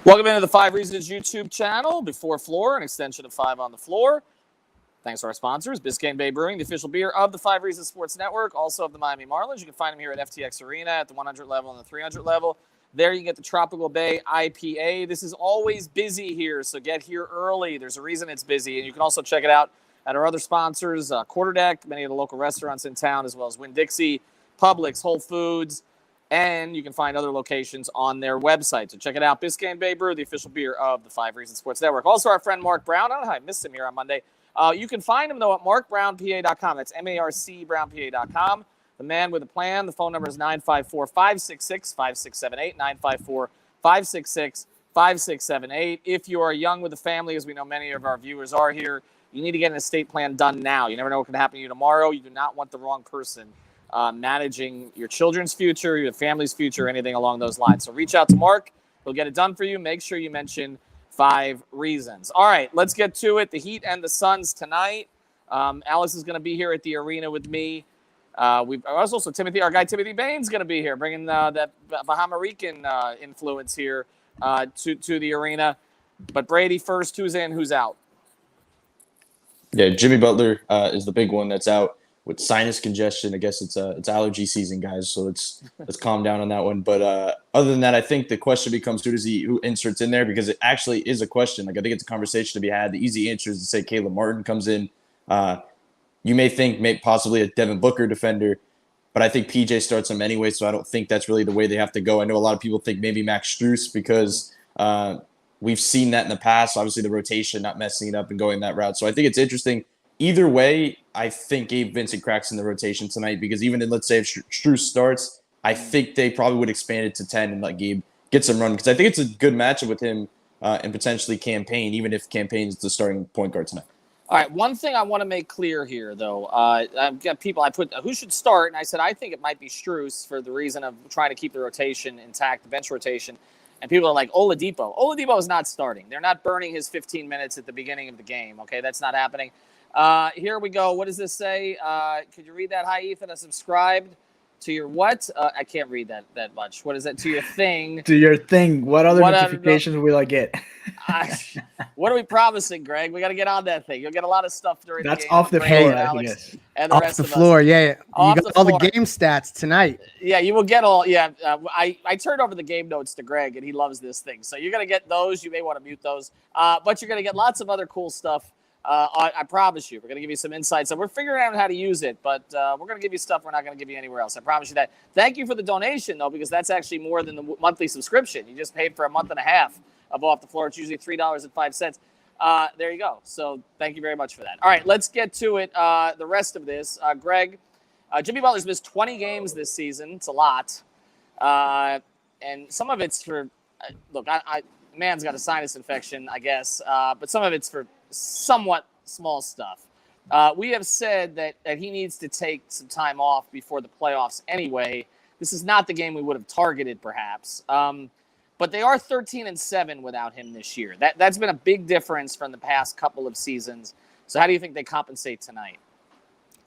Welcome into the 5 Reasons YouTube channel. Before Floor, an extension of 5 on the Floor. Thanks to our sponsors, Biscayne Bay Brewing, the official beer of the 5 Reasons Sports Network, also of the Miami Marlins. You can find them here at FTX Arena at the 100 level and the 300 level. There you get the Tropical Bay IPA. This is always busy here, so get here early. There's a reason it's busy, and you can also check it out at our other sponsors, Quarterdeck, many of the local restaurants in town, as well as Winn-Dixie, Publix, Whole Foods, and you can find other locations on their website. So check it out. Biscayne Bay Brew, the official beer of the 5 Reasons Sports Network. Also, our friend Mark Brown. I don't know how I missed him here on Monday. You can find him, though, at markbrownpa.com. That's marcbrownpa.com. The man with a plan. The phone number is 954-566-5678, 954-566-5678. If you are young with a family, as we know many of our viewers are here, you need to get an estate plan done now. You never know what can happen to you tomorrow. You do not want the wrong person managing your children's future, your family's future, anything along those lines. So reach out to Mark. He'll get it done for you. Make sure you mention 5 Reasons. All right, let's get to it. The Heat and the Suns tonight. Alice is going to be here at the arena with me. Also Timothy, our guy Timothy Bain's going to be here, bringing that Bahama Rican influence here to the arena. But Brady first, who's in, who's out? Yeah, Jimmy Butler is the big one that's out with sinus congestion. I guess it's allergy season, guys. So let's calm down on that one. But other than that, I think the question becomes who inserts in there, because it actually is a question. Like, I think it's a conversation to be had. The easy answer is to say Caleb Martin comes in. You may think possibly a Devin Booker defender, but I think PJ starts him anyway. So I don't think that's really the way they have to go. I know a lot of people think maybe Max Strus, because we've seen that in the past. Obviously, the rotation, not messing it up and going that route. So I think it's interesting. Either way, I think Gabe Vincent cracks in the rotation tonight, because even if, let's say, if Strus starts, I think they probably would expand it to 10 and let Gabe get some run, because I think it's a good matchup with him and potentially Campaign, even if Campaign is the starting point guard tonight. All right, one thing I want to make clear here, though. I've got people I put who should start, and I said I think it might be Strus for the reason of trying to keep the rotation intact, the bench rotation. And people are like, Oladipo. Oladipo is not starting. They're not burning his 15 minutes at the beginning of the game, okay? That's not happening. Here we go. What does this say? Could you read that? Hi, Ethan. I subscribed to your what? I can't read that much. What is that? To your thing. To your thing. What other notifications will I get? What are we promising, Greg? We got to get on that thing. You'll get a lot of stuff during the game. That's off the floor, Alex. And the off rest the of floor, us. yeah. You got all floor. the game stats tonight. Yeah, you will get all. Yeah, I turned over the game notes to Greg, and he loves this thing. So you're going to get those. You may want to mute those. But you're going to get lots of other cool stuff. I promise you, we're going to give you some insights. So we're figuring out how to use it, but we're going to give you stuff we're not going to give you anywhere else. I promise you that. Thank you for the donation, though, because that's actually more than the monthly subscription. You just paid for a month and a half of Off the Floor. It's usually $3.05. There you go. So thank you very much for that. All right, let's get to it. The rest of this, Greg, Jimmy Butler's missed 20 games this season. It's a lot. And some of it's for, look, man's got a sinus infection, I guess, but some of it's for somewhat small stuff. We have said that he needs to take some time off before the playoffs anyway. This is not the game we would have targeted, perhaps. But they are 13-7 without him this year. That's been a big difference from the past couple of seasons. So how do you think they compensate tonight?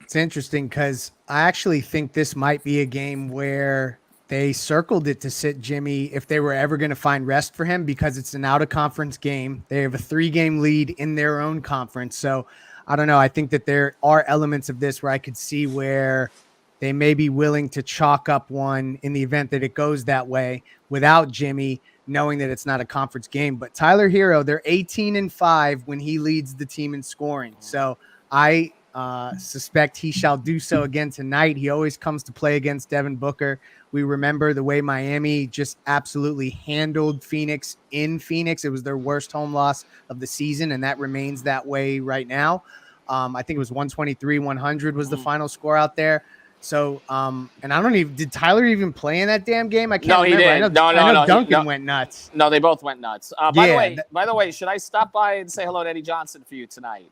It's interesting because I actually think this might be a game where they circled it to sit Jimmy if they were ever going to find rest for him, because it's an out-of-conference game. They have a 3-game lead in their own conference. So I don't know. I think that there are elements of this where I could see where they may be willing to chalk up one in the event that it goes that way without Jimmy, knowing that it's not a conference game. But Tyler Hero, they're 18-5 when he leads the team in scoring. So I suspect he shall do so again tonight. He always comes to play against Devin Booker. We remember the way Miami just absolutely handled Phoenix in Phoenix. It was their worst home loss of the season, and that remains that way right now. I think it was 123-100 was the final score out there. So, and I don't even, did Tyler even play in that damn game? I can't remember. He did. I know Duncan went nuts. No, they both went nuts. By the way, should I stop by and say hello to Eddie Johnson for you tonight?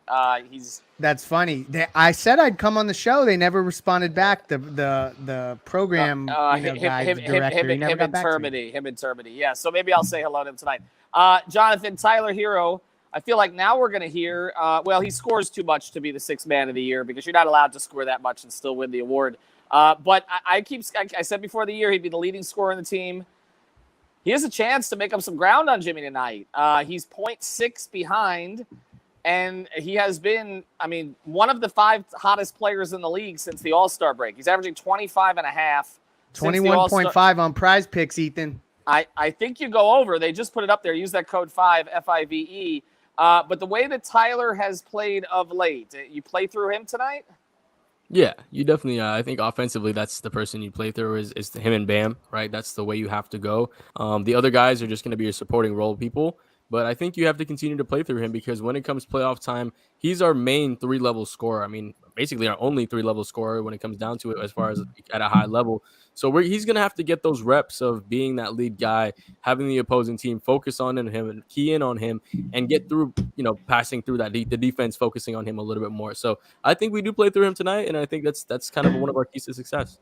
That's funny. I said I'd come on the show. They never responded back. The program guy, director, he never got back to me. Him and Turbidity. Yeah, so maybe I'll say hello to him tonight. Jonathan, Tyler Hero, I feel like now we're going to hear, he scores too much to be the 6th man of the year, because you're not allowed to score that much and still win the award. But I said before the year he'd be the leading scorer on the team. He has a chance to make up some ground on Jimmy tonight. He's 0.6 behind, and he has been, one of the 5 hottest players in the league since the All-Star break. He's averaging 25.5. 21.5 on Prize Picks, Ethan. I think you go over. They just put it up there. Use that code 5, FIVE. But the way that Tyler has played of late, you play through him tonight? Yeah, you definitely. I think offensively, that's the person you play through is him and Bam, right? That's the way you have to go. The other guys are just going to be your supporting role people. But I think you have to continue to play through him because when it comes playoff time, he's our main 3-level scorer. Basically our only 3-level scorer when it comes down to it as far as at a high level. So he's going to have to get those reps of being that lead guy, having the opposing team focus on him and key in on him and get through, passing through that the defense focusing on him a little bit more. So I think we do play through him tonight, and I think that's kind of one of our keys to success.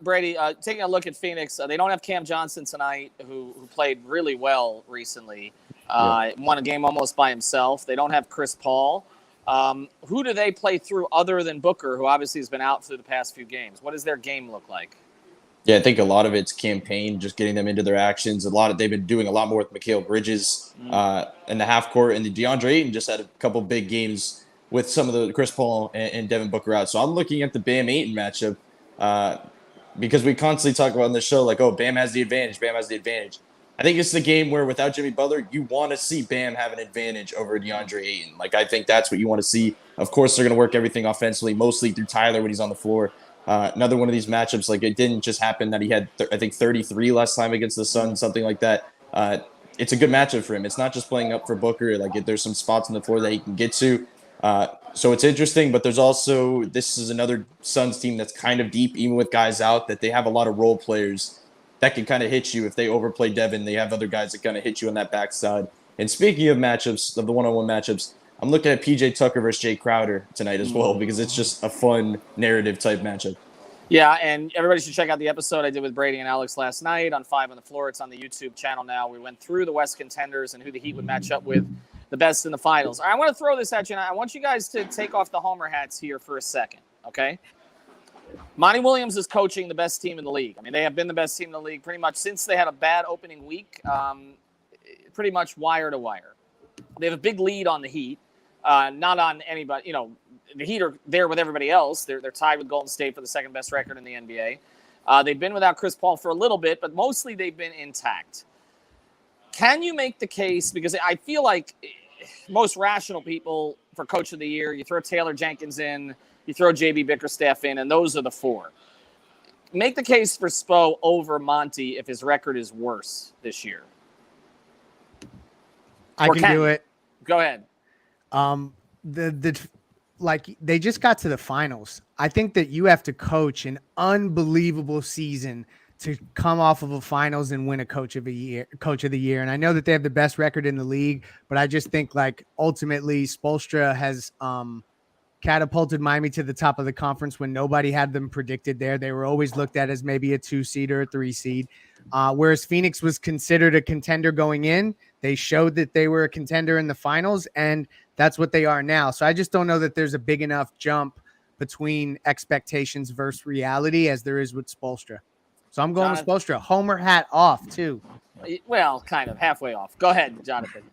Brady, taking a look at Phoenix, they don't have Cam Johnson tonight, who played really well recently. Won a game almost by himself. They don't have Chris Paul. Who do they play through other than Booker, who obviously has been out for the past few games? What does their game look like? Yeah, I think a lot of it's campaign, just getting them into their actions. They've been doing a lot more with Mikal Bridges in the half court, and the DeAndre Ayton just had a couple big games with some of the Chris Paul and Devin Booker out. So I'm looking at the Bam Ayton matchup because we constantly talk about on the show like, oh, Bam has the advantage. Bam has the advantage. I think it's the game where without Jimmy Butler, you want to see Bam have an advantage over DeAndre Ayton. Like, I think that's what you want to see. Of course, they're going to work everything offensively, mostly through Tyler when he's on the floor. Another one of these matchups, like it didn't just happen that he had, I think, 33 last time against the Suns, something like that. It's a good matchup for him. It's not just playing up for Booker. Like, there's some spots on the floor that he can get to. So it's interesting, but this is another Suns team that's kind of deep, even with guys out, that they have a lot of role players that can kind of hit you. If they overplay Devin, they have other guys that kind of hit you on that backside. And speaking of matchups, of the one-on-one matchups, I'm looking at PJ Tucker versus Jay Crowder tonight as well, because it's just a fun narrative type matchup. Yeah, and everybody should check out the episode I did with Brady and Alex last night on 5 on the Floor. It's on the YouTube channel now. We went through the West contenders and who the Heat would match up with the best in the finals. All right, I want to throw this at you, and I want you guys to take off the homer hats here for a second, okay? Monty Williams is coaching the best team in the league. They have been the best team in the league pretty much since they had a bad opening week, pretty much wire to wire. They have a big lead on the Heat. Not on anybody, the Heat are there with everybody else. They're tied with Golden State for the second best record in the NBA. They've been without Chris Paul for a little bit, but mostly they've been intact. Can you make the case, because I feel like most rational people for Coach of the Year, you throw Taylor Jenkins in, you throw JB Bickerstaff in, and those are the 4. Make the case for Spo over Monty if his record is worse this year. I can do it. Go ahead. They just got to the finals. I think that you have to coach an unbelievable season to come off of a finals and win a coach of the year. And I know that they have the best record in the league, but I just think ultimately Spoelstra has catapulted Miami to the top of the conference when nobody had them predicted there. They were always looked at as maybe a 2 seed or a 3 seed. Whereas Phoenix was considered a contender going in. They showed that they were a contender in the finals, and that's what they are now. So I just don't know that there's a big enough jump between expectations versus reality as there is with Spoelstra. So I'm going with Spoelstra. Homer hat off, too. Well, kind of halfway off. Go ahead, Jonathan.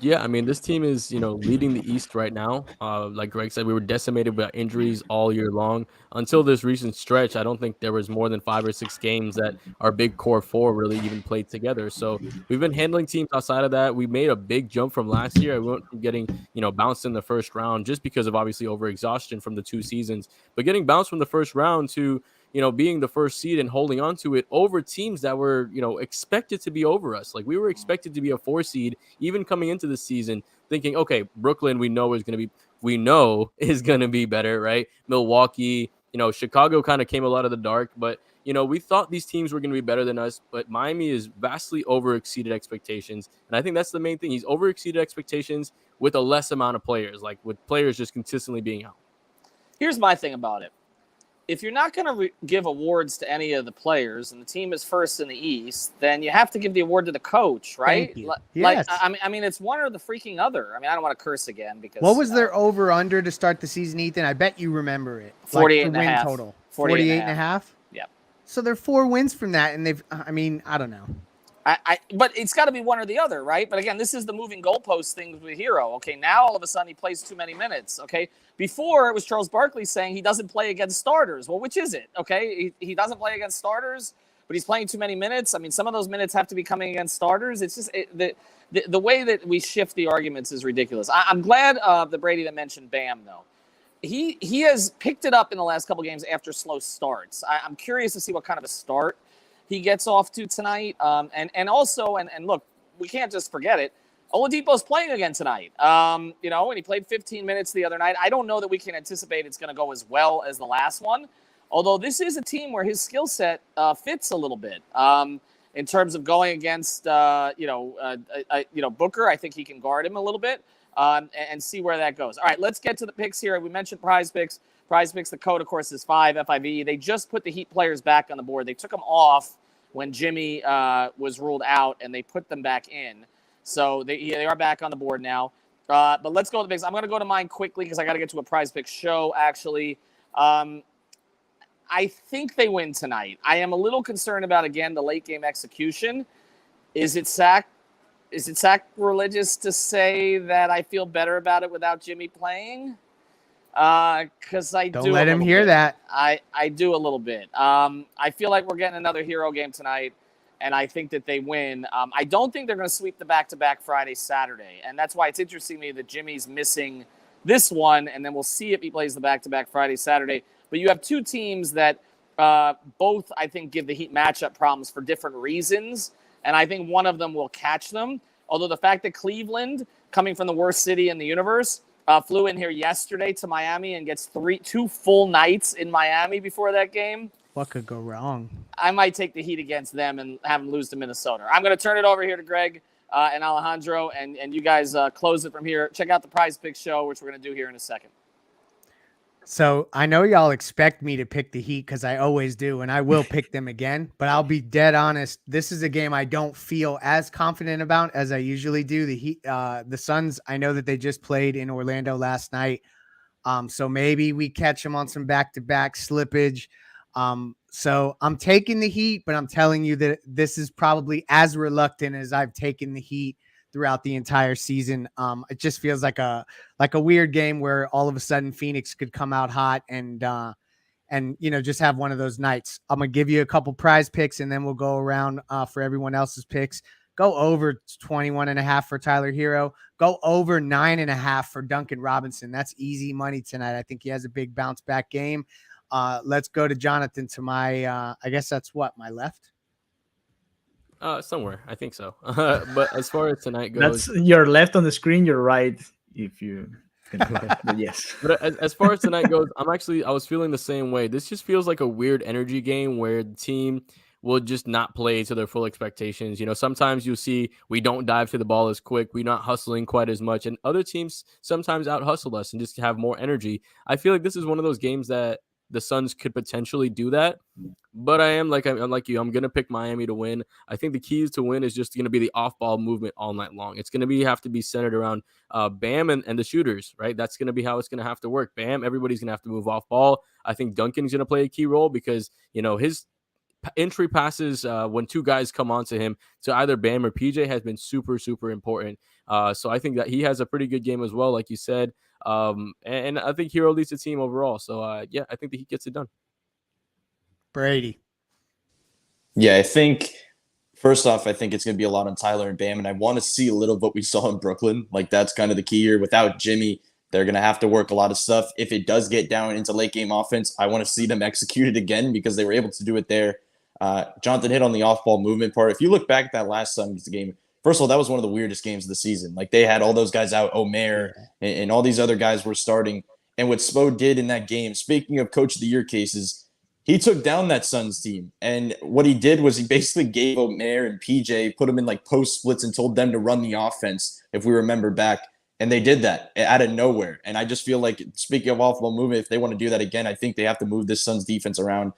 Yeah, this team is, leading the East right now. Like Greg said, we were decimated by injuries all year long. Until this recent stretch, I don't think there was more than 5 or 6 games that our big core 4 really even played together. So we've been handling teams outside of that. We made a big jump from last year. We went from getting, bounced in the first round just because of obviously overexhaustion from the 2 seasons. But getting bounced from the first round to being the first seed and holding on to it over teams that were, expected to be over us. Like we were expected to be a 4 seed, even coming into the season, thinking, okay, Brooklyn, we know is going to be better, right? Milwaukee, Chicago kind of came a lot of the dark, but, we thought these teams were going to be better than us, but Miami is vastly over-exceeded expectations. And I think that's the main thing. He's over-exceeded expectations with a less amount of players, like with players just consistently being out. Here's my thing about it. If you're not going to give awards to any of the players and the team is first in the East, then you have to give the award to the coach, right? Yes. It's one or the freaking other. I don't want to curse again because. What was their over/under to start the season, Ethan? I bet you remember it. 48 and a win half. Total. 48 and a half. Yeah. So they're 4 wins from that, and they've. I don't know. But it's got to be one or the other, right? But again, this is the moving goalpost thing with Hero. Okay, now all of a sudden he plays too many minutes. Okay, before it was Charles Barkley saying he doesn't play against starters. Well, which is it? Okay, he doesn't play against starters, but he's playing too many minutes. I mean, some of those minutes have to be coming against starters. It's just the way that we shift the arguments is ridiculous. I'm glad the Brady that mentioned Bam though. He has picked it up in the last couple games after slow starts. I'm curious to see what kind of a start he gets off to tonight. And also, look, we can't just forget it. Oladipo's playing again tonight. And he played 15 minutes the other night. I don't know that we can anticipate it's going to go as well as the last one. Although this is a team where his skill set fits a little bit in terms of going against, Booker. I think he can guard him a little bit and see where that goes. All right, let's get to the picks here. We mentioned Prize Picks. Prize Picks, the code, of course, is 5FIV. They just put the Heat players back on the board. They took them off when Jimmy was ruled out, and they put them back in. So they are back on the board now. But let's go to the picks. I'm going to go to mine quickly because I got to get to a Prize Picks show, actually. I think they win tonight. I am a little concerned about, again, the late-game execution. Is it sacrilegious to say that I feel better about it without Jimmy playing? Because I don't let him hear that. I do a little bit. I feel like we're getting another hero game tonight, and I think that they win. I don't think they're going to sweep the back-to-back Friday, Saturday, and that's why it's interesting to me that Jimmy's missing this one, and then we'll see if he plays the back-to-back Friday, Saturday. But you have two teams that both, I think, give the Heat matchup problems for different reasons, and I think one of them will catch them. Although the fact that Cleveland, coming from the worst city in the universe, flew in here yesterday to Miami and gets 2 full nights in Miami before that game. What could go wrong? I might take the Heat against them and have them lose to Minnesota. I'm going to turn it over here to Greg and Alejandro, and you guys close it from here. Check out the Prize Picks show, which we're going to do here in a second. So I know y'all expect me to pick the Heat because I always do, and I will pick them again. But I'll be dead honest. This is a game I don't feel as confident about as I usually do. The Heat, the Suns, I know that they just played in Orlando last night. So maybe we catch them on some back-to-back slippage. So I'm taking the Heat, but I'm telling you that this is probably as reluctant as I've taken the Heat throughout the entire season. It just feels like a weird game where all of a sudden Phoenix could come out hot and just have one of those nights. I'm gonna give you a couple prize picks and then we'll go around for everyone else's picks. Go over 21.5 for Tyler Hero. Go over 9.5 for Duncan Robinson. That's easy money tonight. I think he has a big bounce back game. Let's go to Jonathan to my, I guess that's what, my left? Somewhere, I think so. But as far as tonight goes, that's your left on the screen, your right if you can. But yes. But as far as tonight goes, I was feeling the same way. This just feels like a weird energy game where the team will just not play to their full expectations. Sometimes you'll see we don't dive to the ball as quick. We're not hustling quite as much. And other teams sometimes out hustle us and just have more energy. I feel like this is one of those games that the Suns could potentially do that. But I'm like you. I'm going to pick Miami to win. I think the keys to win is just going to be the off-ball movement all night long. It's going to have to be centered around Bam and the shooters, right? That's going to be how it's going to have to work. Bam, everybody's going to have to move off ball. I think Duncan's going to play a key role because, his entry passes when two guys come onto him to either Bam or PJ has been super, super important. So I think that he has a pretty good game as well, like you said. And I think Hero leads the team overall. So, I think that he gets it done. Brady. Yeah, I think first off, I think it's going to be a lot on Tyler and Bam, and I want to see a little of what we saw in Brooklyn. Like, that's kind of the key here. Without Jimmy, they're going to have to work a lot of stuff. If it does get down into late game offense, I want to see them execute it again because they were able to do it there. Jonathan hit on the off-ball movement part. If you look back at that last Suns game, first of all, that was one of the weirdest games of the season. Like, they had all those guys out, Omer, and all these other guys were starting. And what Spo did in that game, speaking of Coach of the Year cases, he took down that Suns team. And what he did was he basically gave Omer and PJ, put them in like post splits and told them to run the offense, if we remember back. And they did that out of nowhere. And I just feel like, speaking of off-ball movement, if they want to do that again, I think they have to move this Suns defense around.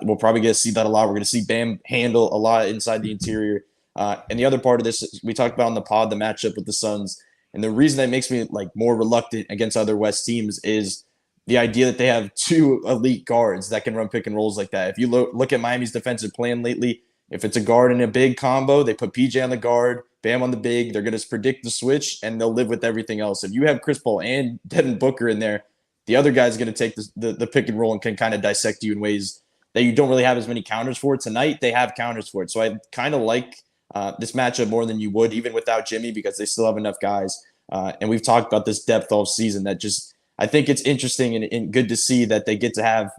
We'll probably get to see that a lot. We're going to see Bam handle a lot inside the interior. And the other part of this, we talked about on the pod, the matchup with the Suns. And the reason that makes me like more reluctant against other West teams is the idea that they have two elite guards that can run pick and rolls like that. If you look at Miami's defensive plan lately, If it's a guard and a big combo, they put PJ on the guard, Bam on the big. They're going to predict the switch, and they'll live with everything else. If you have Chris Paul and Devin Booker in there, the other guy's going to take the pick and roll and can kind of dissect you in ways that you don't really have as many counters for. Tonight, they have counters for it. So I kind of like this matchup more than you would, even without Jimmy, because they still have enough guys. And we've talked about this depth all season that just – I think it's interesting and good to see that they get to have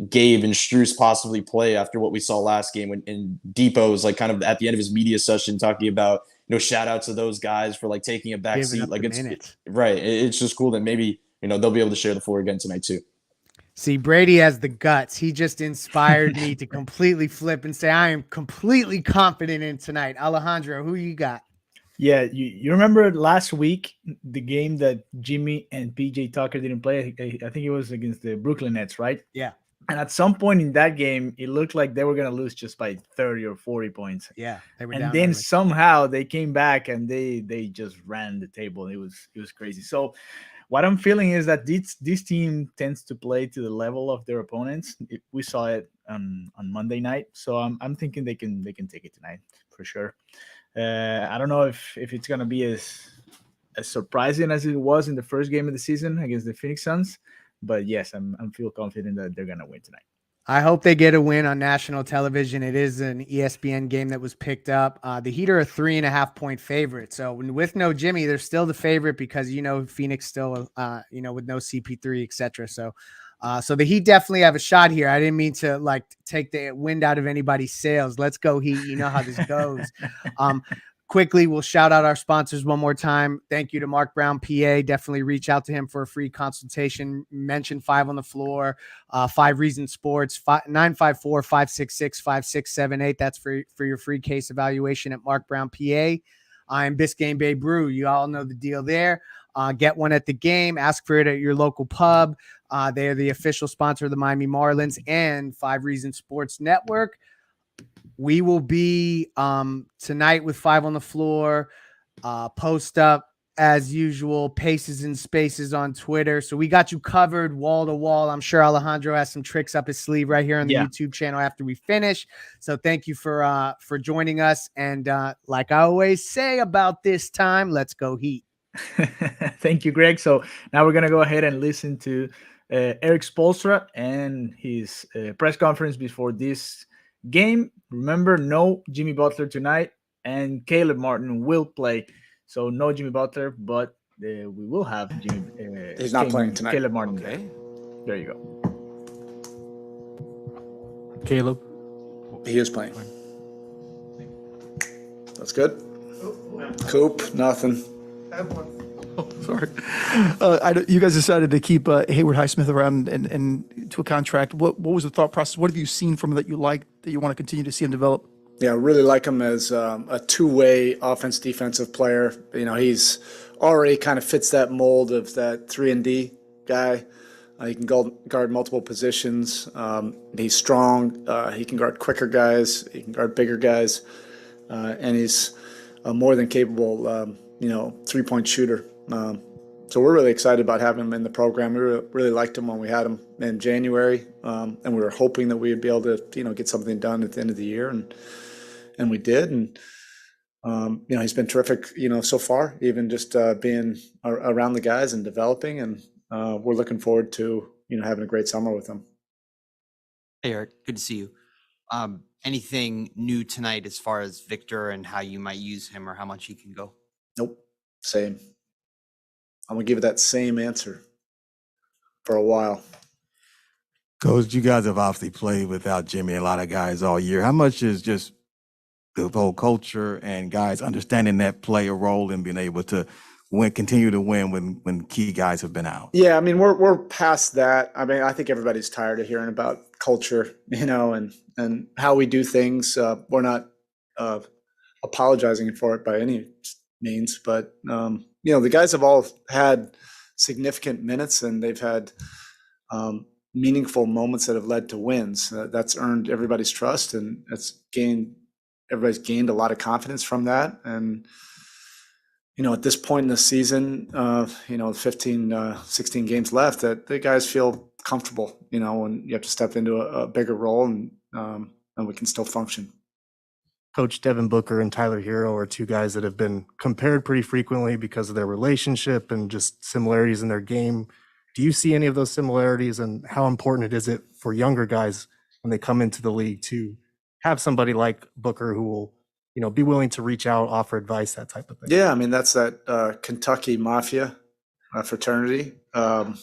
Gabe and Strus possibly play after what we saw last game when Depot was like kind of at the end of his media session talking about, shout out to those guys for like taking a back seat. Like right. It's just cool that maybe, they'll be able to share the floor again tonight too. See, Brady has the guts. He just inspired me to completely flip and say, I am completely confident in tonight. Alejandro, who you got? Yeah, you remember last week, the game that Jimmy and PJ Tucker didn't play? I think it was against the Brooklyn Nets, right? Yeah. And at some point in that game, it looked like they were going to lose just by 30 or 40 points. Yeah. They were and down then early. Somehow they came back and they just ran the table. It was crazy. So what I'm feeling is that this team tends to play to the level of their opponents. We saw it on Monday night. So I'm thinking they can take it tonight for sure. I don't know if it's going to be as surprising as it was in the first game of the season against the Phoenix Suns. But yes, I'm feel confident that they're going to win tonight. I hope they get a win on national television. It is an ESPN game that was picked up. The Heat are a 3.5-point favorite. So with no Jimmy, they're still the favorite because, Phoenix still, with no CP3, et cetera. So the Heat definitely have a shot here. I didn't mean to take the wind out of anybody's sails. Let's go Heat. You know how this goes. Quickly, we'll shout out our sponsors one more time. Thank you to Mark Brown, PA. Definitely reach out to him for a free consultation. Mention 5 on the floor, 5 Reason Sports, 954-566-5678. That's for your free case evaluation at Mark Brown, PA. I'm Biscayne Bay Brew. You all know the deal there. Get one at the game. Ask for it at your local pub. They are the official sponsor of the Miami Marlins and 5 Reason Sports Network. We will be tonight with 5 on the floor. Post up as usual, Paces and Spaces on Twitter. So we got you covered wall to wall. I'm sure Alejandro has some tricks up his sleeve right here on the YouTube channel after we finish. So thank you for joining us. And like I always say about this time, let's go Heat. Thank you, Greg. So now we're going to go ahead and listen to Erik Spoelstra and his press conference before this game. Remember, no Jimmy Butler tonight, and Caleb Martin will play. So no Jimmy Butler, but we will have Jimmy. He's not playing tonight. Caleb Martin. Okay. There you go. Caleb. He is playing. That's good. Coop, nothing. Oh, sorry. You guys decided to keep Hayward Highsmith around and to a contract. What was the thought process? What have you seen from him that you like, that you want to continue to see him develop? Yeah, I really like him as a two-way offense-defensive player. He's already kind of fits that mold of that 3-and-D guy. He can guard multiple positions. He's strong. He can guard quicker guys. He can guard bigger guys. And he's more than capable, three-point shooter. So we're really excited about having him in the program. We really liked him when we had him in January, and we were hoping that we would be able to, get something done at the end of the year, and we did. And he's been terrific, so far, even just being around the guys and developing. And we're looking forward to, having a great summer with him. Hey, Erik, good to see you. Anything new tonight as far as Victor and how you might use him or how much he can go? Nope, same. I'm going to give it that same answer for a while. Coach, you guys have obviously played without Jimmy, a lot of guys all year. How much is just the whole culture and guys understanding that play a role in being able to continue to win when key guys have been out? Yeah, we're past that. I think everybody's tired of hearing about culture, and how we do things. We're not apologizing for it by any means, but the guys have all had significant minutes, and they've had meaningful moments that have led to wins. That's earned everybody's trust, and everybody's gained a lot of confidence from that. And at this point in the season, 15, 16 games left, that the guys feel comfortable, when you have to step into a bigger role, and we can still function. Coach Devin Booker and Tyler Hero are two guys that have been compared pretty frequently because of their relationship and just similarities in their game. Do you see any of those similarities, and how important is it for younger guys when they come into the league to have somebody like Booker who will, be willing to reach out, offer advice, that type of thing? Yeah, I mean, that's that Kentucky Mafia fraternity. I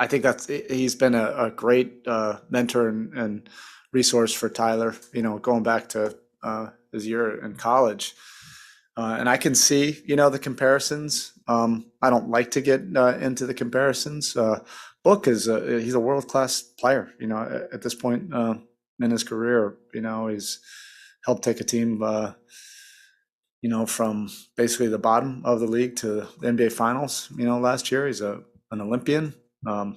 think he's been a great mentor and resource for Tyler, going back to his year in college. And I can see, the comparisons. I don't like to get into the comparisons. Book he's a world-class player, at this point in his career. He's helped take a team, from basically the bottom of the league to the NBA Finals. Last year he's an Olympian, a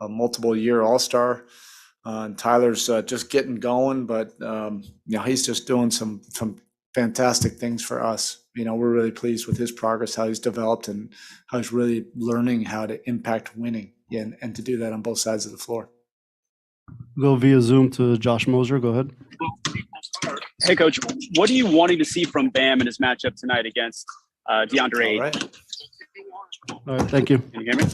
multiple-year All-Star. And Tyler's just getting going, but he's just doing some fantastic things for us. We're really pleased with his progress, how he's developed, and how he's really learning how to impact winning, and to do that on both sides of the floor. Go via Zoom to Josh Moser. Go ahead. Hey, Coach. What are you wanting to see from Bam in his matchup tonight against DeAndre Ayton? All right. Thank you. Can you hear me?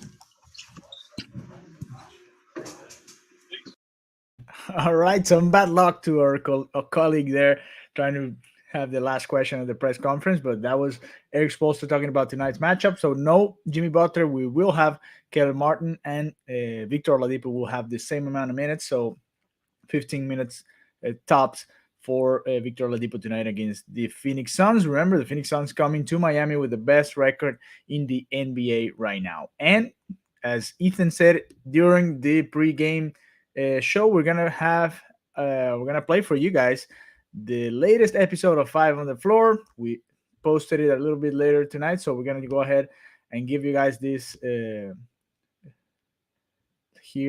All right, some bad luck to our colleague there trying to have the last question at the press conference, but that was Erik Spoelstra talking about tonight's matchup. So no Jimmy Butler. We will have Caleb Martin, and Victor Oladipo will have the same amount of minutes, so 15 minutes tops for Victor Oladipo tonight against the Phoenix Suns. Remember, the Phoenix Suns coming to Miami with the best record in the NBA right now. And as Ethan said during the pregame show, we're gonna play for you guys the latest episode of 5 on the Floor. We posted it a little bit later tonight, so we're gonna go ahead and give you guys this here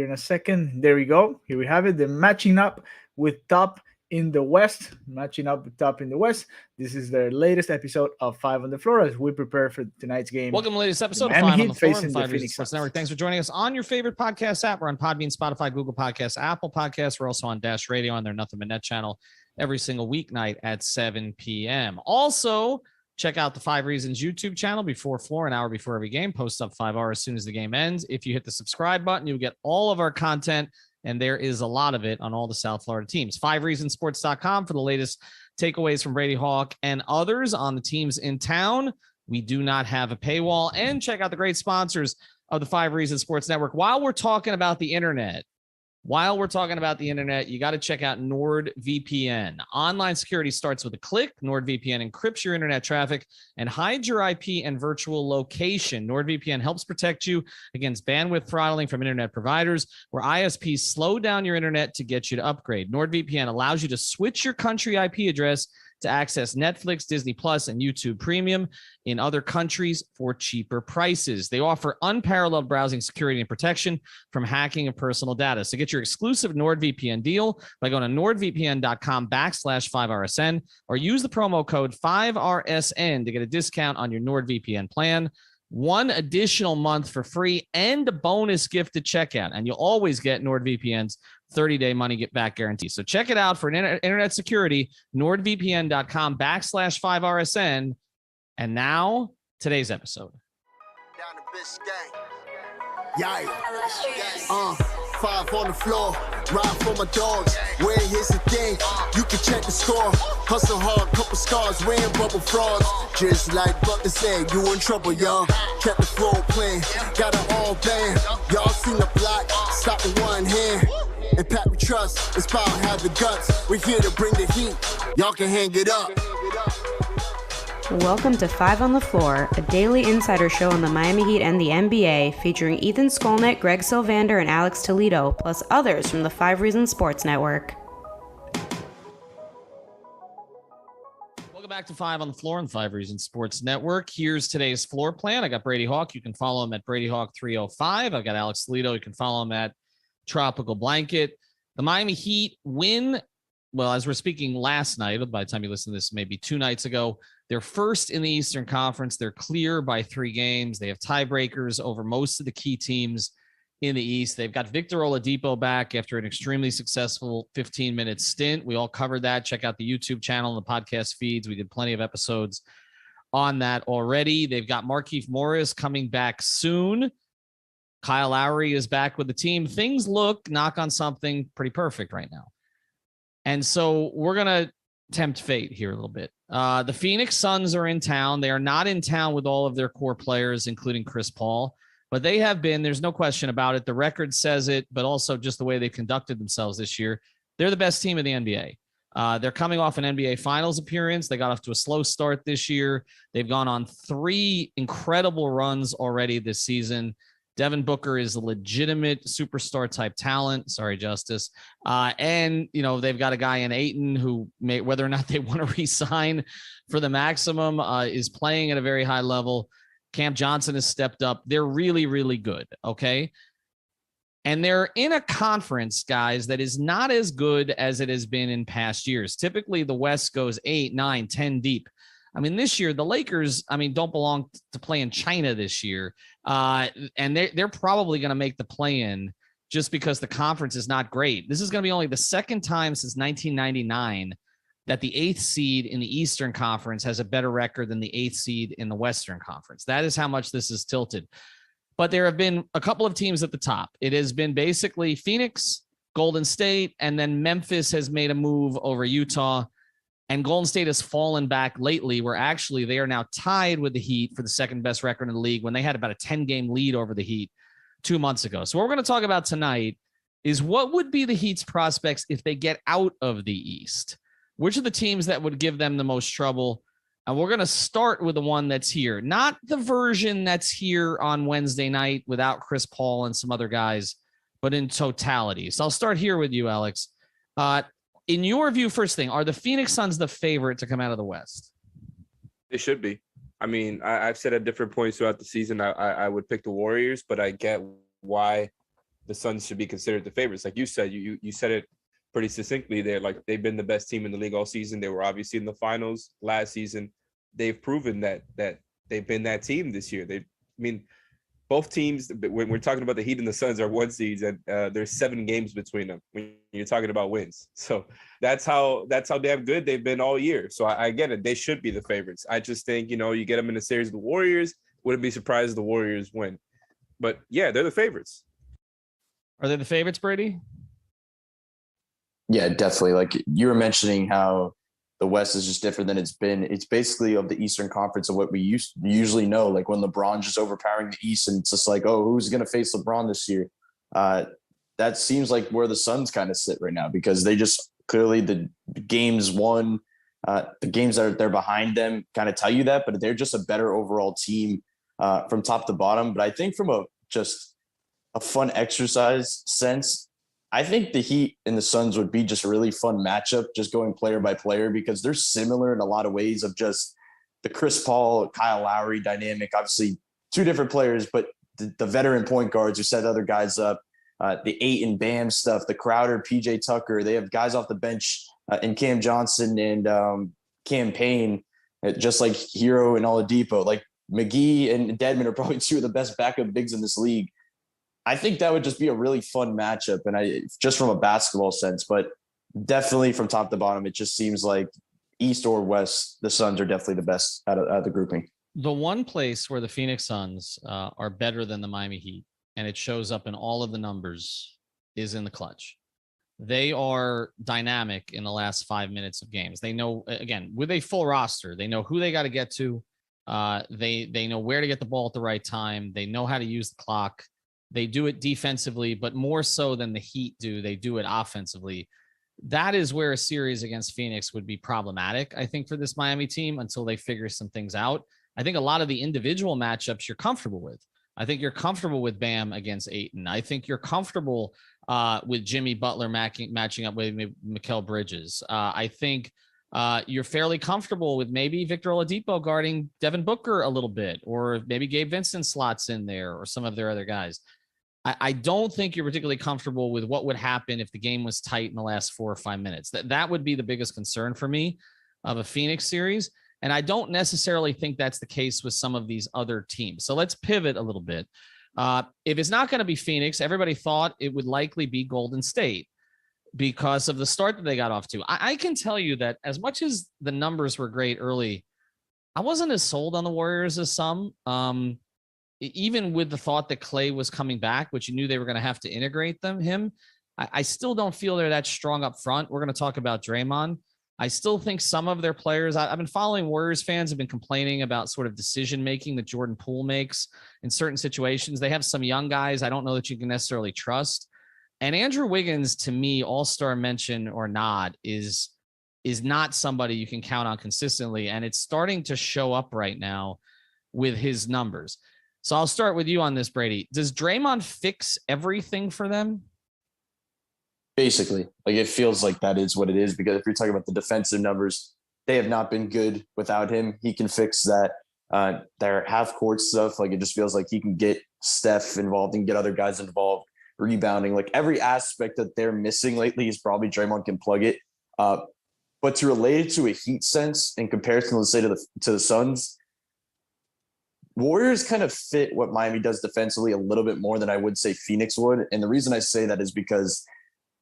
in a second. There we go. Here we have it. The matching up with top in the West. Matching up with top in the West. This is their latest episode of 5 on the Floor as we prepare for tonight's game. Welcome to the latest episode of 5 on the Floor and 5 Reasons Sports Network. Thanks for joining us on your favorite podcast app. We're on Podbean, Spotify, Google Podcasts, Apple Podcasts. We're also on Dash Radio on their Nothing But Net channel every single weeknight at 7 p.m. Also, check out the 5 Reasons YouTube channel before Floor, an hour before every game. Post up 5 hours as soon as the game ends. If you hit the subscribe button, you'll get all of our content, and there is a lot of it on all the South Florida teams. 5reasonsports.com for the latest takeaways from Brady Hawk and others on the teams in town. We do not have a paywall. And check out the great sponsors of the 5 Reasons Sports Network. While we're talking about the internet, you got to check out NordVPN. Online security starts with a click. NordVPN encrypts your internet traffic and hides your IP and virtual location. NordVPN helps protect you against bandwidth throttling from internet providers, where ISPs slow down your internet to get you to upgrade. NordVPN allows you to switch your country IP address to access Netflix, Disney Plus, and YouTube Premium in other countries for cheaper prices. They offer unparalleled browsing security and protection from hacking of personal data. So get your exclusive NordVPN deal by going to nordvpn.com/5RSN or use the promo code 5RSN to get a discount on your NordVPN plan. 1 additional month for free and a bonus gift at checkout. And you'll always get NordVPN's 30-day money get back guarantee. So check it out for internet security, nordvpn.com/5RSN. And now, today's episode. Yeah. 5 on the floor, ride for my dogs. Where here's the thing, you can check the score. Hustle hard, couple scars, wearing bubble frauds. Just like Butler said, you in trouble, y'all. Kept the floor playing, got it all banned. Y'all seen the block, stop with one hand. And Pat we trust, it's power have the guts. We're here to bring the heat, y'all can hang it up. Welcome to 5 on the Floor, a daily insider show on the Miami Heat and the NBA, featuring Ethan Skolnick, Greg Sylvander, and Alex Toledo, plus others from the 5 Reasons Sports Network. Welcome back to 5 on the Floor on the 5 Reasons Sports Network. Here's today's floor plan. I got Brady Hawk. You can follow him at Brady Hawk 305. I've got Alex Toledo. You can follow him at Tropical Blanket. The Miami Heat win. Well, as we're speaking last night, by the time you listen to this, maybe 2 nights ago, they're first in the Eastern Conference. They're clear by 3 games. They have tiebreakers over most of the key teams in the East. They've got Victor Oladipo back after an extremely successful 15-minute stint. We all covered that. Check out the YouTube channel and the podcast feeds. We did plenty of episodes on that already. They've got Markieff Morris coming back soon. Kyle Lowry is back with the team. Things look, knock on something, pretty perfect right now. And so we're going to tempt fate here a little bit. The Phoenix Suns are in town. They are not in town with all of their core players, including Chris Paul, but they have been. There's no question about it. The record says it, but also just the way they conducted themselves this year. They're the best team in the NBA. They're coming off an NBA Finals appearance. They got off to a slow start this year. They've gone on 3 incredible runs already this season. Devin Booker is a legitimate superstar type talent. Sorry, Justice. And, they've got a guy in Ayton who may, whether or not they want to re-sign for the maximum, is playing at a very high level. Cam Johnson has stepped up. They're really, really good. Okay. And they're in a conference, guys, that is not as good as it has been in past years. Typically, the West goes 8, 9, 10 deep. I mean, this year, the Lakers, don't belong to play in China this year. And they're probably going to make the play-in just because the conference is not great. This is going to be only the second time since 1999 that the 8th seed in the Eastern Conference has a better record than the 8th seed in the Western Conference. That is how much this is tilted. But there have been a couple of teams at the top. It has been basically Phoenix, Golden State, and then Memphis has made a move over Utah. And Golden State has fallen back lately, where actually they are now tied with the Heat for the second best record in the league when they had about a 10-game lead over the Heat 2 months ago. So what we're going to talk about tonight is what would be the Heat's prospects if they get out of the East? Which are the teams that would give them the most trouble? And we're going to start with the one that's here, not the version that's here on Wednesday night without Chris Paul and some other guys, but in totality. So I'll start here with you, Alex. In your view, first thing, are the Phoenix Suns the favorite to come out of the West? They should be. I've said at different points throughout the season, I would pick the Warriors, but I get why the Suns should be considered the favorites. Like you said, you said it pretty succinctly there. Like, they've been the best team in the league all season. They were obviously in the finals last season. They've proven that they've been that team this year. Both teams, when we're talking about the Heat and the Suns, are 1 seeds, and there's 7 games between them when you're talking about wins. So that's how damn good they've been all year. So I get it. They should be the favorites. I just think, you get them in a series of the Warriors. Wouldn't be surprised if the Warriors win. But yeah, they're the favorites. Are they the favorites, Brady? Yeah, definitely. Like you were mentioning how the West is just different than it's been. It's basically of the Eastern Conference of what we usually know, like when LeBron's just overpowering the East and it's just like, oh, who's going to face LeBron this year? That seems like where the Suns kind of sit right now, because they just clearly the games won, the games that they're behind them kind of tell you that, but they're just a better overall team from top to bottom. But I think from a fun exercise sense, I think the Heat and the Suns would be just a really fun matchup, just going player by player, because they're similar in a lot of ways of just the Chris Paul, Kyle Lowry dynamic. Obviously, 2 different players, but the veteran point guards who set other guys up, the Ayton Bam stuff, the Crowder, PJ Tucker. They have guys off the bench in Cam Johnson and Cam Payne, just like Hero and Oladipo. Like McGee and Dedmon are probably 2 of the best backup bigs in this league. I think that would just be a really fun matchup, and just from a basketball sense, but definitely from top to bottom, it just seems like East or West, the Suns are definitely the best out of the grouping. The one place where the Phoenix Suns are better than the Miami Heat, and it shows up in all of the numbers, is in the clutch. They are dynamic in the last 5 minutes of games. They know, again, with a full roster, they know who they got to get to. They know where to get the ball at the right time. They know how to use the clock. They do it defensively, but more so than the Heat do, they do it offensively. That is where a series against Phoenix would be problematic, I think, for this Miami team until they figure some things out. I think a lot of the individual matchups you're comfortable with. I think you're comfortable with Bam against Ayton. I think you're comfortable with Jimmy Butler matching up with Mikal Bridges. I think you're fairly comfortable with maybe Victor Oladipo guarding Devin Booker a little bit, or maybe Gabe Vincent slots in there, or some of their other guys. I don't think you're particularly comfortable with what would happen if the game was tight in the last 4 or 5 minutes. That would be the biggest concern for me of a Phoenix series. And I don't necessarily think that's the case with some of these other teams. So let's pivot a little bit. If it's not going to be Phoenix, everybody thought it would likely be Golden State because of the start that they got off to. I can tell you that as much as the numbers were great early, I wasn't as sold on the Warriors as some. Even with the thought that Clay was coming back, which you knew they were going to have to integrate him, I still don't feel they're that strong up front. We're going to talk about Draymond. I still think some of their players, I've been following Warriors fans have been complaining about sort of decision-making that Jordan Poole makes in certain situations. They have some young guys I don't know that you can necessarily trust. And Andrew Wiggins, to me, all-star mention or not, is not somebody you can count on consistently. And it's starting to show up right now with his numbers. So I'll start with you on this, Brady. Does Draymond fix everything for them? Basically, like it feels like that is what it is, because if you're talking about the defensive numbers, they have not been good without him. He can fix that. Their half court stuff, like it just feels like he can get Steph involved and get other guys involved, rebounding. Like every aspect that they're missing lately is probably Draymond can plug it. But to relate it to a Heat sense in comparison, let's say to the Suns, Warriors kind of fit what Miami does defensively a little bit more than I would say Phoenix would. And the reason I say that is because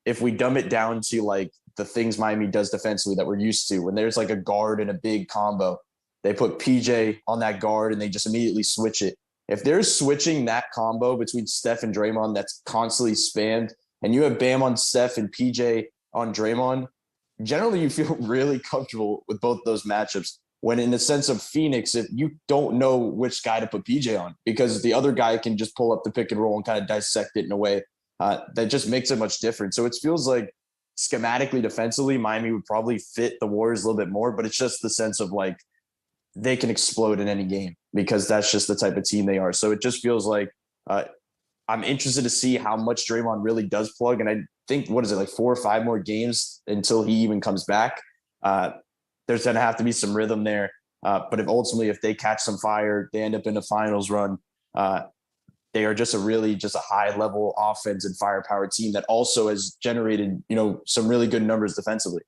if we dumb it down to like the things Miami does defensively that we're used to, when there's like a guard and a big combo, they put PJ on that guard and they just immediately switch it. If they're switching that combo between Steph and Draymond that's constantly spammed, and you have Bam on Steph and PJ on Draymond, generally you feel really comfortable with both those matchups. When in the sense of Phoenix, if you don't know which guy to put PJ on, because the other guy can just pull up the pick and roll and kind of dissect it in a way that just makes it much different. So it feels like schematically, defensively, Miami would probably fit the Warriors a little bit more, but it's just the sense of like they can explode in any game because that's just the type of team they are. So it just feels like I'm interested to see how much Draymond really does plug. And I think, what is it, like 4 or 5 more games until he even comes back? There's going to have to be some rhythm there. But if they catch some fire, they end up in a finals run. They are just a high level offense and firepower team that also has generated, some really good numbers defensively.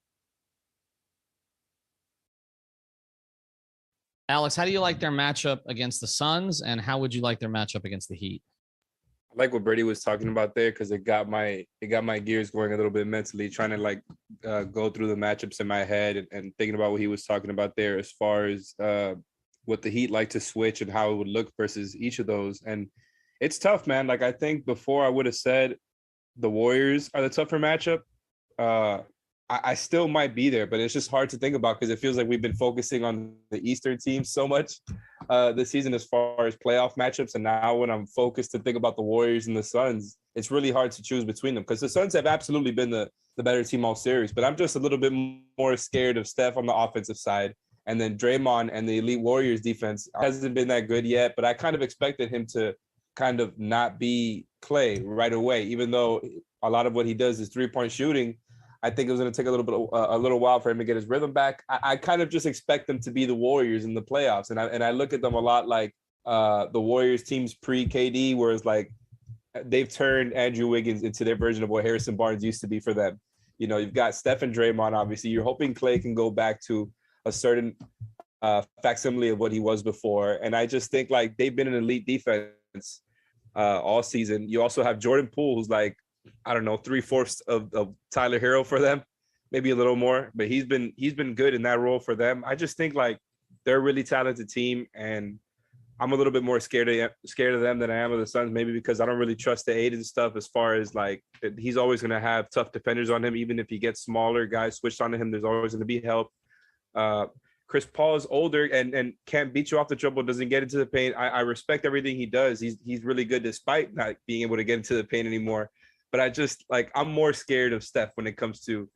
Alex, how do you like their matchup against the Suns, and how would you like their matchup against the Heat? I like what Brady was talking about there because it got my gears going a little bit mentally, trying to go through the matchups in my head and thinking about what he was talking about there as far as what the Heat like to switch and how it would look versus each of those. And it's tough, man. Like I think before I would have said the Warriors are the tougher matchup. I still might be there, but it's just hard to think about because it feels like we've been focusing on the Eastern teams so much this season as far as playoff matchups. And now when I'm focused to think about the Warriors and the Suns, it's really hard to choose between them because the Suns have absolutely been the better team all series. But I'm just a little bit more scared of Steph on the offensive side. And then Draymond and the elite Warriors defense hasn't been that good yet. But I kind of expected him to kind of not be Clay right away, even though a lot of what he does is 3-point shooting. I think it was going to take a little while for him to get his rhythm back. I kind of just expect them to be the Warriors in the playoffs, and I look at them a lot like the Warriors teams pre-KD, where it's like they've turned Andrew Wiggins into their version of what Harrison Barnes used to be for them. You've got Steph and Draymond. Obviously, you're hoping Clay can go back to a certain facsimile of what he was before, and I just think like they've been an elite defense all season. You also have Jordan Poole, who's like, I don't know, 3/4 of Tyler Hero for them, maybe a little more, but he's been good in that role for them. I just think like they're a really talented team, and I'm a little bit more scared of them than I am of the Suns, maybe because I don't really trust the Aiden stuff as far as like he's always going to have tough defenders on him, even if he gets smaller guys switched onto him. There's always going to be help. Chris Paul is older and can't beat you off the dribble, doesn't get into the paint. I respect everything he does. He's really good despite not being able to get into the paint anymore. But I just I'm more scared of Steph when it comes to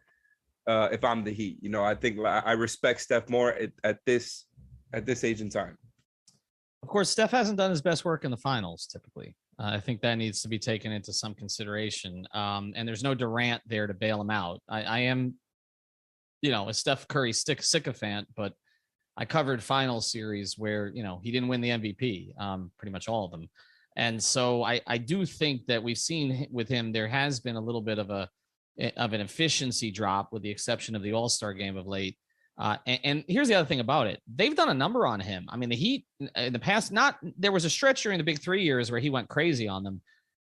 if I'm the Heat. I think I respect Steph more at this age in time. Of course, Steph hasn't done his best work in the finals typically. I think that needs to be taken into some consideration. And there's no Durant there to bail him out. I am, a Steph Curry sycophant, but I covered finals series where, he didn't win the MVP, pretty much all of them. And so I do think that we've seen with him, there has been a little bit of an efficiency drop with the exception of the All-Star game of late. And here's the other thing about it. They've done a number on him. I mean, the Heat in the past, there was a stretch during the big 3 years where he went crazy on them.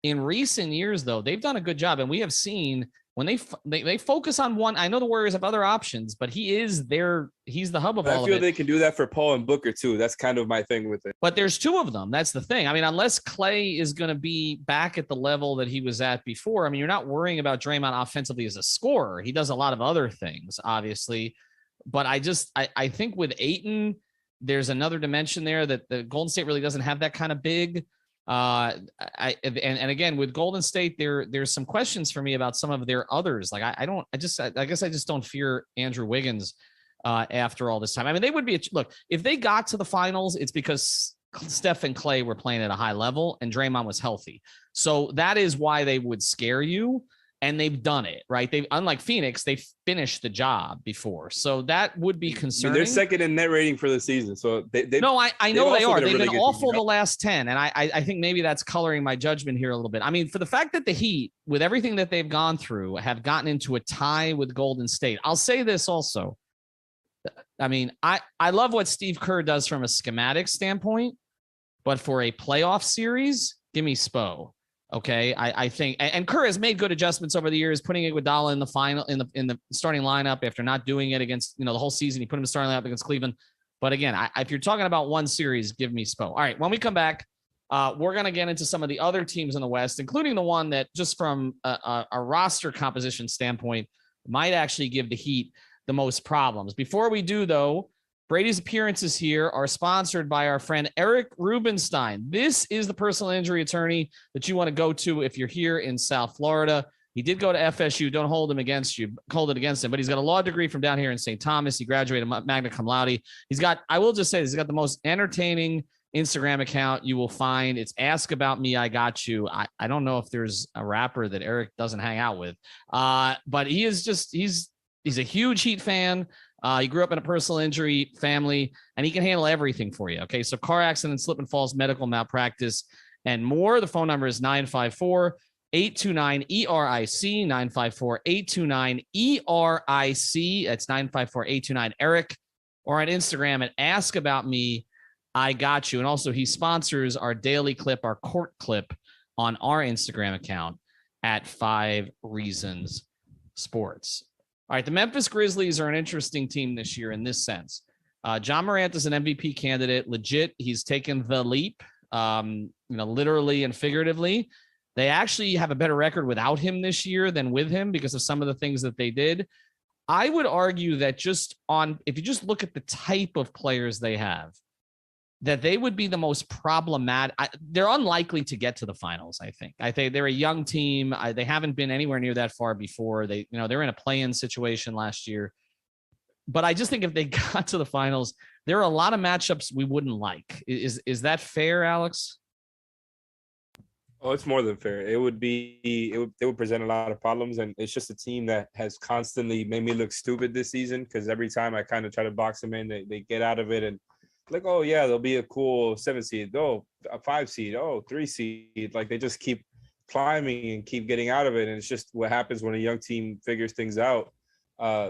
In recent years, though, they've done a good job. And we have seen when they focus on one. I know the Warriors have other options, but he's the hub of all of it. I feel they can do that for Paul and Booker too. That's kind of my thing with it. But there's two of them. That's the thing. I mean, unless Clay is going to be back at the level that he was at before, I mean, you're not worrying about Draymond offensively as a scorer. He does a lot of other things, obviously. But I think with Ayton, there's another dimension there that the Golden State really doesn't have that kind of big. And again, with Golden State, there's some questions for me about some of their others. Like I guess I just don't fear Andrew Wiggins after all this time. I mean, they would be look, if they got to the finals, it's because Steph and Clay were playing at a high level and Draymond was healthy. So that is why they would scare you. And they've done it, right? Unlike Phoenix, they finished the job before. So that would be concerning. I mean, they're second in net rating for the season. So no, I know they are. They've been awful the last 10. And I think maybe that's coloring my judgment here a little bit. I mean, for the fact that the Heat, with everything that they've gone through, have gotten into a tie with Golden State. I'll say this also. I mean, I love what Steve Kerr does from a schematic standpoint, but for a playoff series, give me Spo. Okay, I think, and Kerr has made good adjustments over the years, putting Iguodala in the final in the starting lineup after not doing it against the whole season. He put him in the starting lineup against Cleveland. But again, if you're talking about one series, give me Spo. All right, when we come back, we're gonna get into some of the other teams in the West, including the one that just from a roster composition standpoint might actually give the Heat the most problems. Before we do, though, Brady's appearances here are sponsored by our friend Erik Rubenstein. This is the personal injury attorney that you want to go to if you're here in South Florida. He did go to FSU. Don't hold it against him, but he's got a law degree from down here in St. Thomas. He graduated magna cum laude. I will just say, he's got the most entertaining Instagram account you will find. It's Ask About Me, I Got You. I don't know if there's a rapper that Erik doesn't hang out with, but he's a huge Heat fan. He grew up in a personal injury family, and he can handle everything for you. Okay, so car accident, slip and falls, medical malpractice, and more. The phone number is 954-829-ERIC, 954-829-ERIC. That's 954-829-ERIC, or on Instagram at Ask About Me, I Got You. And also, he sponsors our daily clip, our court clip, on our Instagram account at 5 Reasons Sports. All right, the Memphis Grizzlies are an interesting team this year in this sense. John Morant is an MVP candidate, legit. He's taken the leap, literally and figuratively. They actually have a better record without him this year than with him because of some of the things that they did. I would argue that if you just look at the type of players they have, that they would be the most problematic. They're unlikely to get to the finals, I think. I think they're a young team. They haven't been anywhere near that far before. They're in a play-in situation last year. But I just think if they got to the finals, there are a lot of matchups we wouldn't like. Is that fair, Alex? Oh, it's more than fair. They would present a lot of problems, and it's just a team that has constantly made me look stupid this season because every time I kind of try to box them in, they get out of it and like, oh yeah, they'll be a cool 7 seed, oh, a 5 seed, oh, 3 seed. Like they just keep climbing and keep getting out of it. And it's just what happens when a young team figures things out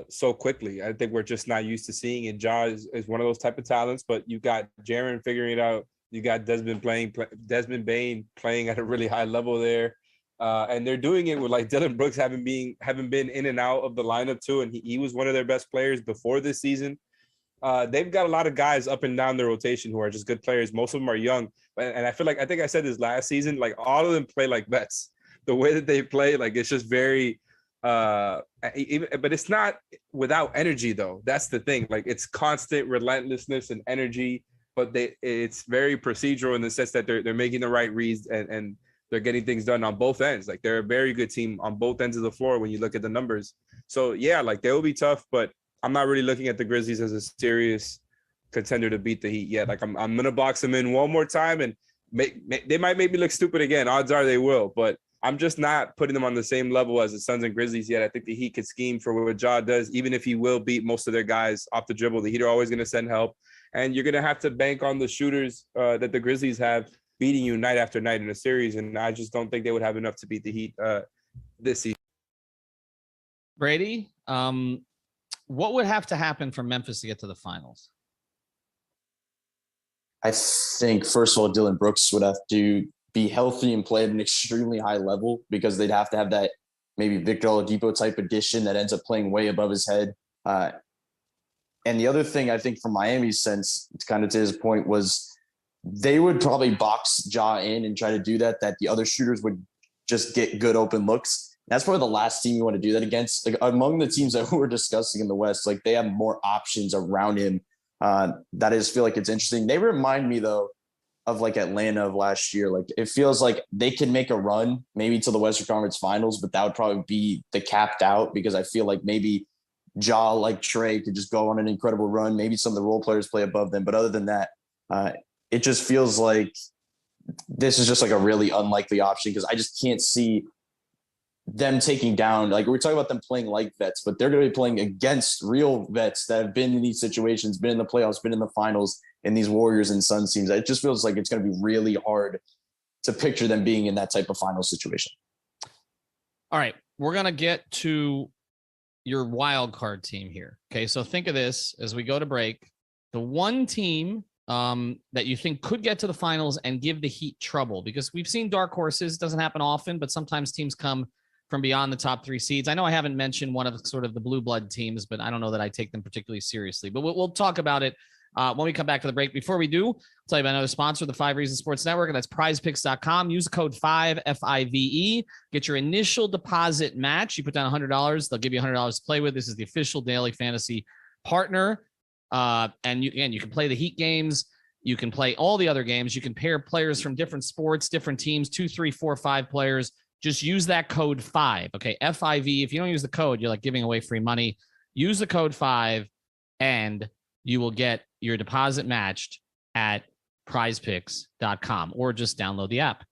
so quickly. I think we're just not used to seeing it. Ja is one of those type of talents, but you got Jaren figuring it out. You got Desmond Bane playing at a really high level there. And they're doing it with like Dylan Brooks having been in and out of the lineup too. And he was one of their best players before this season. They've got a lot of guys up and down the rotation who are just good players. Most of them are young. And I think I said this last season, like all of them play like vets. The way that they play, like it's just very, but it's not without energy though. That's the thing. Like it's constant relentlessness and energy, but it's very procedural in the sense that they're making the right reads and they're getting things done on both ends. Like they're a very good team on both ends of the floor when you look at the numbers. So yeah, like they will be tough, but I'm not really looking at the Grizzlies as a serious contender to beat the Heat yet. Like I'm gonna box them in one more time, and they might make me look stupid again. Odds are they will, but I'm just not putting them on the same level as the Suns and Grizzlies yet. I think the Heat could scheme for what Ja does, even if he will beat most of their guys off the dribble. The Heat are always gonna send help, and you're gonna have to bank on the shooters that the Grizzlies have beating you night after night in a series. And I just don't think they would have enough to beat the Heat this season. Brady, what would have to happen for Memphis to get to the finals? I think, first of all, Dylan Brooks would have to be healthy and play at an extremely high level, because they'd have to have that maybe Victor Oladipo type addition that ends up playing way above his head. And the other thing I think from Miami's sense, it's kind of to his point, was they would probably box Ja in and try to do that the other shooters would just get good open looks. That's probably the last team you want to do that against. Like, among the teams that we're discussing in the West, like, they have more options around him. That I just feel like it's interesting. They remind me, though, of like Atlanta of last year. Like, it feels like they can make a run maybe to the Western Conference Finals, but that would probably be the capped out, because I feel like maybe Ja, like Trey, could just go on an incredible run. Maybe some of the role players play above them. But other than that, it just feels like this is just like a really unlikely option, because I just can't see them taking down, like, we're talking about them playing like vets, but they're going to be playing against real vets that have been in these situations, been in the playoffs, been in the finals, in these Warriors and Suns teams. It just feels like it's going to be really hard to picture them being in that type of final situation. All right, we're going to get to your wild card team here. Okay, so think of this as we go to break. The one team that you think could get to the finals and give the Heat trouble, because we've seen dark horses. It doesn't happen often, but sometimes teams come from beyond the top 3 seeds. I know I haven't mentioned one of sort of the blue blood teams, but I don't know that I take them particularly seriously. But we'll talk about it when we come back to the break. Before we do, I'll tell you about another sponsor of the 5 Reasons Sports Network, and that's prizepicks.com. Use the code 5, F-I-V-E. Get your initial deposit match. You put down $100. They'll give you $100 to play with. This is the official daily fantasy partner. And you can play the Heat games. You can play all the other games. You can pair players from different sports, different teams, 2, 3, 4, 5 players. Just use that code 5. Okay. F-I-V. If you don't use the code, you're like giving away free money. Use the code 5 and you will get your deposit matched at prizepicks.com, or just download the app.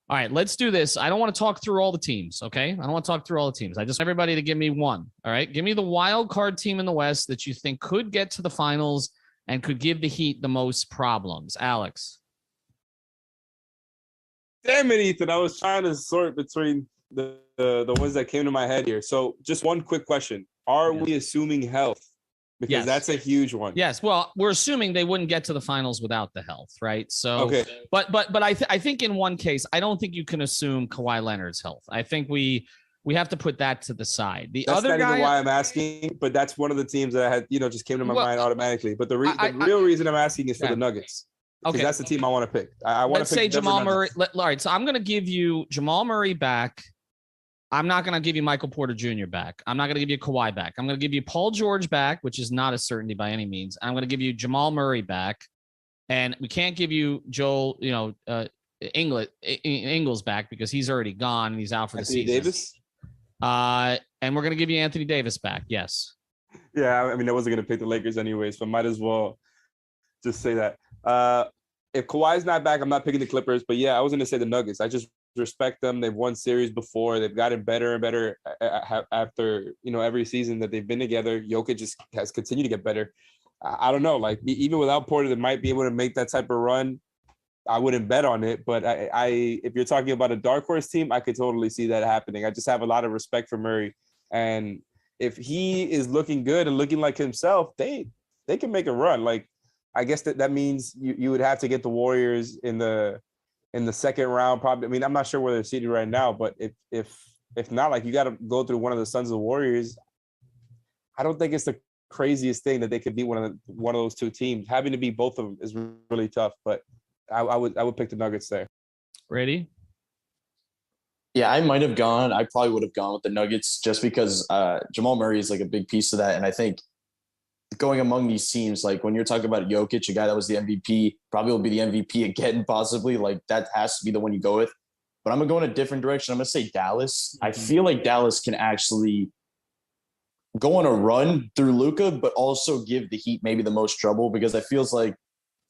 All right, let's do this. I don't want to talk through all the teams. Okay. I don't want to talk through all the teams. I just want everybody to give me one. All right. Give me the wild card team in the West that you think could get to the finals and could give the Heat the most problems. Alex. Damn it, Ethan. I was trying to sort between the ones that came to my head here. So just one quick question. Are we assuming health? Because that's a huge one. Yes. Well, we're assuming they wouldn't get to the finals without the health, right? So, okay. But I think in one case, I don't think you can assume Kawhi Leonard's health. I think we have to put that to the side. That's other not guy, even why I'm asking, but that's one of the teams that I had, just came to my mind automatically. But the real reason I'm asking is for the Nuggets. Okay, that's the team I want to pick. I want to pick. Let's say Jamal Murray. All right, so I'm going to give you Jamal Murray back. I'm not going to give you Michael Porter Jr. back. I'm not going to give you Kawhi back. I'm going to give you Paul George back, which is not a certainty by any means. I'm going to give you Jamal Murray back, and we can't give you Joel, Ingles back because he's already gone and he's out for the season. Davis. And we're going to give you Anthony Davis back. Yes. Yeah, I mean, I wasn't going to pick the Lakers anyways, but might as well just say that. If Kawhi's not back, I'm not picking the Clippers. But yeah, I was going to say the Nuggets. I just respect them. They've won series before. They've gotten better and better after every season that they've been together. Jokic just has continued to get better. I don't know, like even without Porter, they might be able to make that type of run. I wouldn't bet on it, but I if you're talking about a dark horse team, I could totally see that happening. I just have a lot of respect for Murray, and if he is looking good and looking like himself, they can make a run. Like, I guess that means you would have to get the Warriors in the second round, probably. I mean, I'm not sure where they're seated right now, but if not, like, you got to go through one of the Sons of the Warriors. I don't think it's the craziest thing that they could beat one of those two teams. Having to beat both of them is really tough, but I would pick the Nuggets there. Ready? Yeah, I might have gone. I probably would have gone with the Nuggets just because Jamal Murray is like a big piece of that. And I think going among these teams, like when you're talking about Jokic, a guy that was the MVP, probably will be the MVP again, possibly. Like, that has to be the one you go with. But I'm going to go in a different direction. I'm going to say Dallas. I feel like Dallas can actually go on a run through Luka, but also give the Heat maybe the most trouble, because it feels like,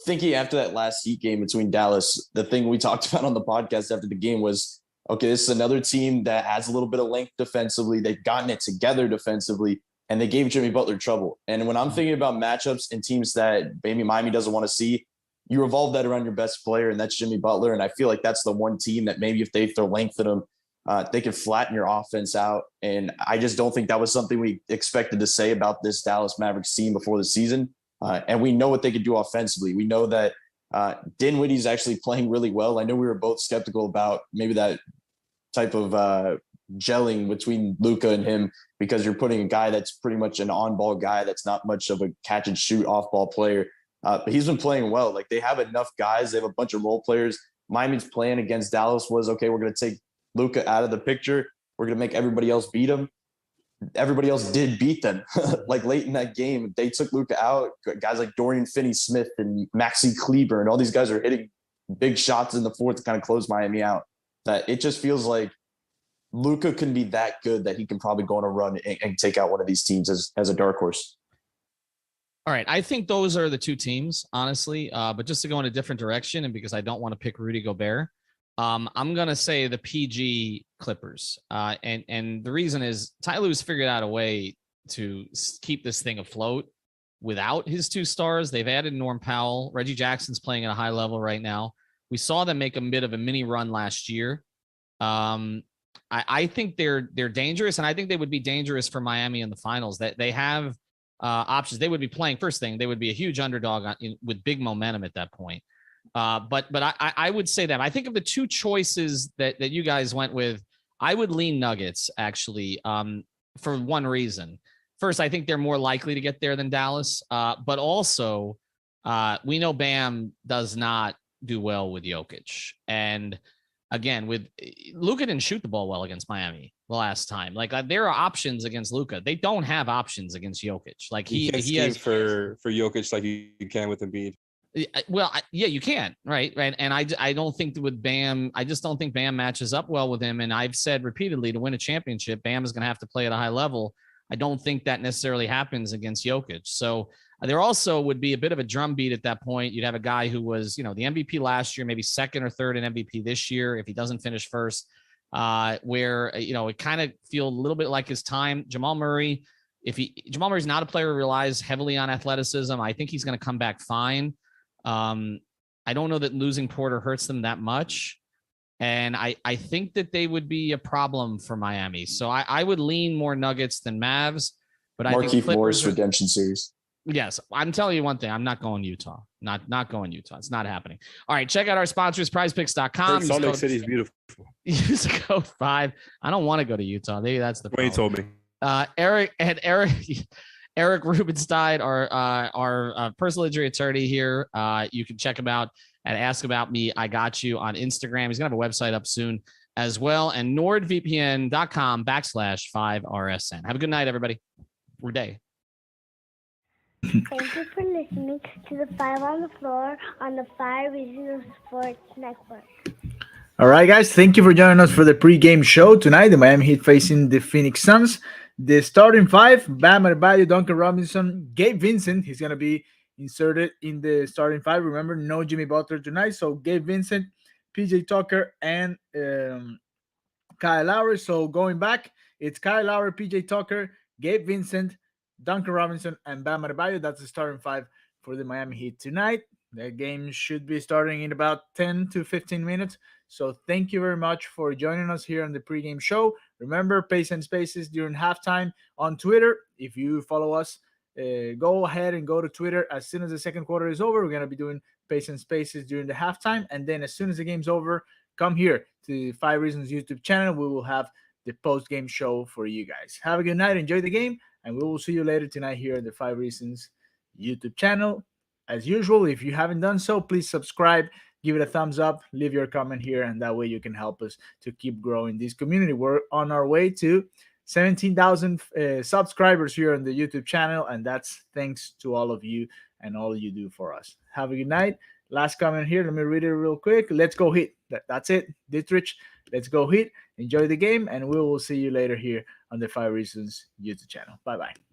thinking after that last Heat game between Dallas, the thing we talked about on the podcast after the game was, okay, this is another team that has a little bit of length defensively. They've gotten it together defensively, and they gave Jimmy Butler trouble. And when I'm thinking about matchups and teams that maybe Miami doesn't want to see, you revolve that around your best player, and that's Jimmy Butler. And I feel like that's the one team that maybe if they throw length at him, They can flatten your offense out. And I just don't think that was something we expected to say about this Dallas Mavericks team before the season. And we know what they could do offensively. We know that Dinwiddie's actually playing really well. I know we were both skeptical about maybe that type of gelling between Luka and him, because you're putting a guy that's pretty much an on-ball guy that's not much of a catch-and-shoot off-ball player. But he's been playing well. Like, they have enough guys. They have a bunch of role players. Miami's plan against Dallas was, okay, we're going to take Luka out of the picture. We're going to make everybody else beat him. Everybody else did beat them. Like, late in that game, they took Luka out. Guys like Dorian Finney-Smith and Maxi Kleber and all these guys are hitting big shots in the fourth to kind of close Miami out. That it just feels like Luka can be that good that he can probably go on a run and take out one of these teams as a dark horse. All right. I think those are the two teams, honestly. But just to go in a different direction, and because I don't want to pick Rudy Gobert, I'm going to say the PG Clippers. And the reason is Ty Lue's figured out a way to keep this thing afloat without his two stars. They've added Norm Powell. Reggie Jackson's playing at a high level right now. We saw them make a bit of a mini run last year. I think they're dangerous, and I think they would be dangerous for Miami in the finals. That they have options. They would be playing, first thing, they would be a huge underdog with big momentum at that point. But I would say that I think of the two choices that you guys went with, I would lean Nuggets actually, for one reason. First, I think they're more likely to get there than Dallas, but also we know Bam does not do well with Jokic. And again, with Luka didn't shoot the ball well against Miami the last time. Like, there are options against Luka. They don't have options against Jokic. Like he has for Jokic like you can with Embiid. Well, yeah, you can, right? And I don't think with Bam, I just don't think Bam matches up well with him. And I've said repeatedly, to win a championship, Bam is going to have to play at a high level. I don't think that necessarily happens against Jokic. So there also would be a bit of a drumbeat at that point. You'd have a guy who was, the MVP last year, maybe second or third in MVP this year, if he doesn't finish first, where, it kind of feel a little bit like his time. Jamal Murray's not a player who relies heavily on athleticism. I think he's going to come back fine. I don't know that losing Porter hurts them that much. And I think that they would be a problem for Miami. So I would lean more Nuggets than Mavs. But I think Markieff Morris redemption series. Yes, I'm telling you one thing. I'm not going Utah. Not going Utah. It's not happening. All right, check out our sponsors, prizepicks.com. Salt Lake City is beautiful. Use code 5. I don't want to go to Utah. Maybe that's the problem. Wayne told me. Eric Rubenstein, our personal injury attorney here. You can check him out at Ask About Me. I Got You on Instagram. He's going to have a website up soon as well. And nordvpn.com/5RSN. Have a good night, everybody. Or day. Thank you for listening to the 5 on the Floor on the 5 Regional Sports Network. All right, guys. Thank you for joining us for the pregame show tonight. The Miami Heat facing the Phoenix Suns. The starting 5, Bam Adebayo, Duncan Robinson, Gabe Vincent. He's going to be inserted in the starting 5. Remember, no Jimmy Butler tonight. So Gabe Vincent, PJ Tucker, and Kyle Lowry. So going back, it's Kyle Lowry, PJ Tucker, Gabe Vincent, Duncan Robinson, and Bam Adebayo. That's the starting 5 for the Miami Heat tonight. The game should be starting in about 10 to 15 minutes. So thank you very much for joining us here on the pregame show. Remember, Pace and Spaces during halftime on Twitter. If you follow us, go ahead and go to Twitter. As soon as the second quarter is over, we're going to be doing Pace and Spaces during the halftime. And then as soon as the game's over, come here to the 5 Reasons YouTube channel. We will have the post-game show for you guys. Have a good night. Enjoy the game. And we will see you later tonight here at the 5 Reasons YouTube channel. As usual, if you haven't done so, please subscribe, give it a thumbs up, leave your comment here, and that way you can help us to keep growing this community. We're on our way to 17,000 subscribers here on the YouTube channel, and that's thanks to all of you and all you do for us. Have a good night. Last comment here. Let me read it real quick. Let's go Heat. That's it. Dietrich, let's go Heat. Enjoy the game, and we will see you later here on the 5 Reasons YouTube channel. Bye-bye.